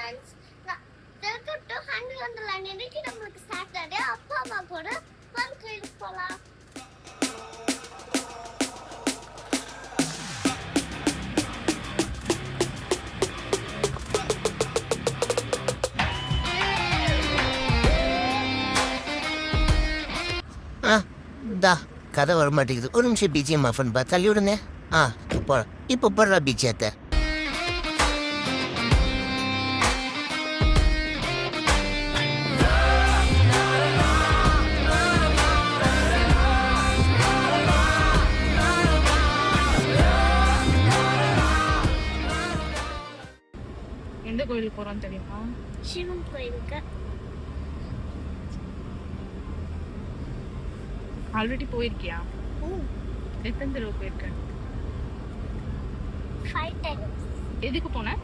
Friends. Welcome to hundred wonderland. இன்னைக்கு நம்மளுக்கு Saturday. அப்பா அம்மா கூட ஃபன் கோயிலுக்கு போகலாம். கதை வர மாட்டேங்குது. ஒரு நிமிஷம் பிஜிஎம் ஆஃபன் பா தள்ளி விடுங்க. இப்போ போடுறா பிஜியத்தை. எந்த கோயிலுக்கு போறோம் தெரியுமா? சிவன் கோயிலுக்கு. ஆல்ரெடி போயிருக்கியா? எத்தனை தடவை போயிருக்க? 5 times. எதுக்கு போன?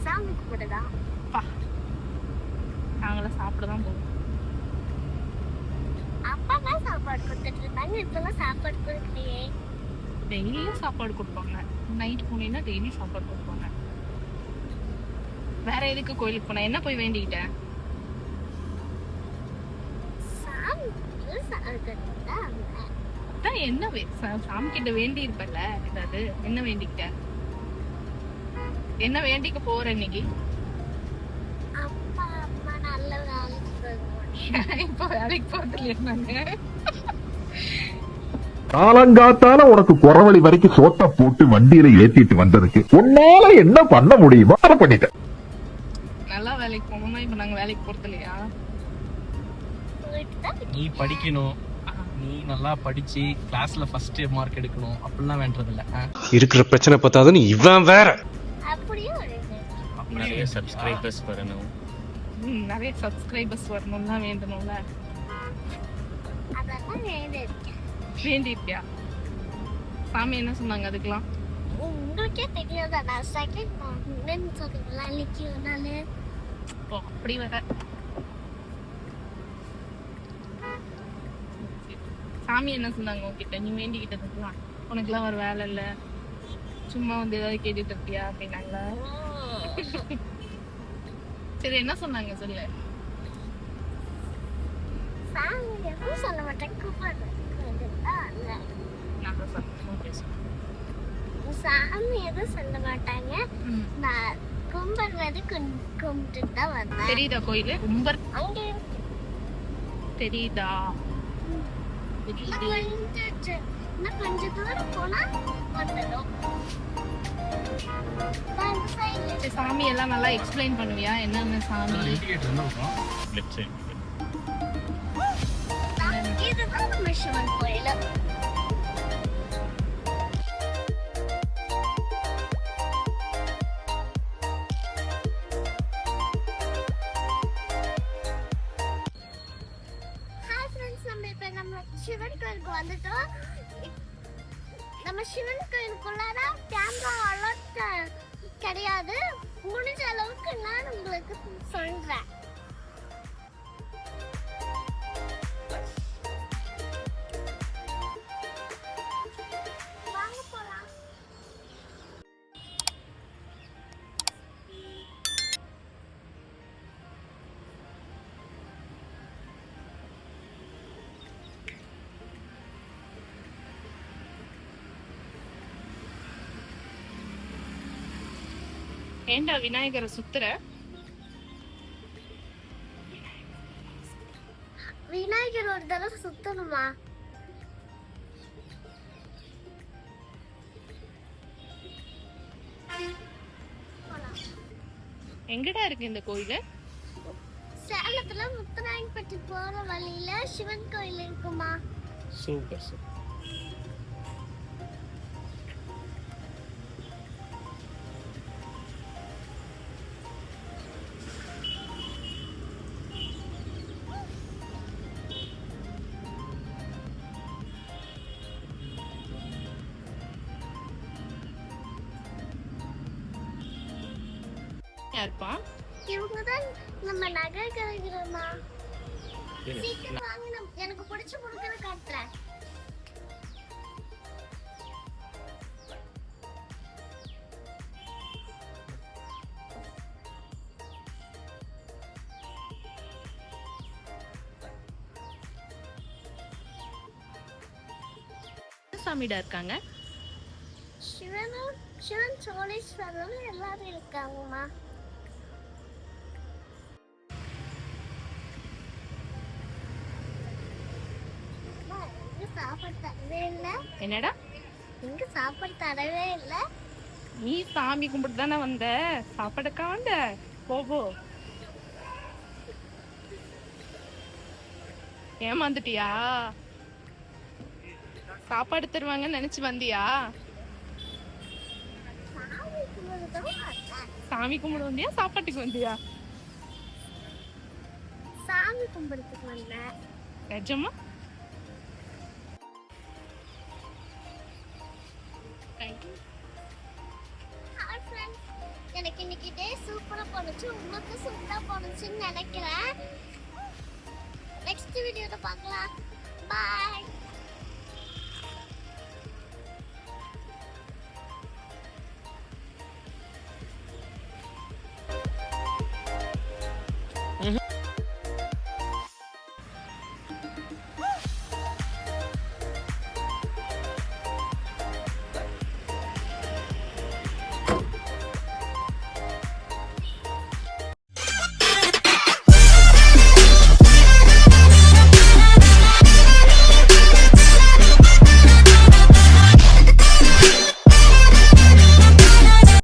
சாமிக்கு போறதா? நாங்களாம் சாப்பிட தான் போவோம். அப்பா தான் சாப்பாடு கொடுத்துட்டு இருந்தாங்க. இப்பெல்லாம் சாப்பாடு கொடுக்கலையே. டெய்லியும் சாப்பாடு கொடுப்பாங்க. நைட் போனீங்கன்னா டெய்லி சாப்பாடு கொடுப்பாங்க. வேற எதுக்கு கோயிலுக்கு போன? என்ன போய் வேண்டிக்கிட்ட? அதான் என்ன சாமி கிட்ட வேண்டி இருப்பல ஏதாவது? என்ன வேண்டிக்கிட்ட? என்ன வேண்டிக்க போற இன்னைக்கு? அப்பா அம்மா நல்ல வேலைக்கு போகணும். இப்போ வேலைக்கு போறதுல இருந்தாங்க. காலங்காத்தால உனக்கு குறவழி வரைக்கும் சோத்த போட்டு வண்டியில ஏத்திட்டு வந்ததுக்கு உன்னால என்ன பண்ண முடியுமோ அதை பண்ணிட்டேன். நல்லா வேலைக்கு போகணும்னா இப்ப நாங்க வேலைக்கு போறது இல்லையா? நீ படிக்கணும், நீ நல்லா படிச்சு கிளாஸ்ல ஃபர்ஸ்ட் மார்க் எடுக்கணும் அப்படிலாம் வேண்டது இல்ல. இருக்கிற பிரச்சனை பார்த்தாதுன்னு இவன் வேற. அப்படியே நிறைய சப்ஸ்கிரைபர்ஸ் வரணும். நிறைய சப்ஸ்கிரைபர்ஸ் வரணும்னா வேண்டணும்ல. அதெல்லாம் வேண்டியிருக்கியா? சாமி என்ன சொன்னாங்க அதுக்கெல்லாம்? உங்களுக்கே தெரியாதா? நான் செகண்ட் மார்க்னு சொல்றீங்களா இன்னைக்கு ஒரு நாள். அப்படி வர சாமி என்ன சொன்னாங்க உங்ககிட்ட? நீ வேண்டிக்கிட்டதுக்கெல்லாம் உனக்குலாம் ஒரு வேலை இல்ல, சும்மா வந்து ஏதாவது கேட்டுட்டு இருக்கியா அப்படின்னாங்களா? சரி என்ன சொன்னாங்க சொல்லு. சாமி எதுவும் சொல்ல மாட்டேன். சாமி எதுவும் சொல்ல மாட்டாங்க. நான் கும்பிடுறது கும்பிட்டு தான் வந்தேன். தெரியுதா கோயிலு? கும்பர் அங்க தெரியுதா? இன்னும் கொஞ்சம் தூரம் போனா வந்துடும். சாமி எல்லாம் நல்லா எக்ஸ்பிளைன் பண்ணுவியா? என்னென்ன சாமி? இதுதான் நம்ம சிவன் கோயில். சிவன் கோயிலுக்கு வந்துட்டோம். நம்ம சிவன் கோயிலுக்குள்ளார கேமரா அலர்ட் கிடையாது. முடிஞ்ச அளவுக்கு நான் உங்களுக்கு சொல்றேன். வாங்க போலாம். ஏண்டா விநாயகரை சுத்துற? விநாயகர் ஒரு தடவை சுத்தணுமா? எங்கடா இருக்கு இந்த கோயிலு? சேலத்துல முத்துராயன்பட்டி போற வழியில சிவன் கோயில் இருக்குமா? Super super. யாருப்பா? இவங்கதான் நம்ம நகை கலைஞரமா. சீக்கிரம் வாங்க, எனக்கு பிடிச்ச முருகனை காட்டுறேன். சாமிடா இருக்காங்க? சிவன் சோழீஸ்வரரும் எல்லாரும் இருக்காங்கம்மா. அம்மா, இங்க சாப்பாடு தரவே இல்ல. என்னடா இங்க சாப்பாடு தரவே இல்ல. நீ சாமி கும்பிட்டு தானே வந்த, சாப்பாடு காண்ட போ. ஏமாந்துட்டியா? சாப்பாடு தருவாங்கன்னு நினைச்சு வந்தியா? சாமி கும்பிடுறதும் வந்தேன். சாமி கும்பிட வந்தியா, சாப்பாட்டுக்கு வந்தியா? சாமி கும்பிடுறதுக்கு வந்தேன். நிஜமா? Hi friends. எனக்கு இன்னைக்கு டே சூப்பரா போனுச்சு. உங்களுக்கு சூப்பரா போனுச்சுன்னு நினைக்கிறேன். நெக்ஸ்ட் வீடியோல பார்க்கலாம். பாய்.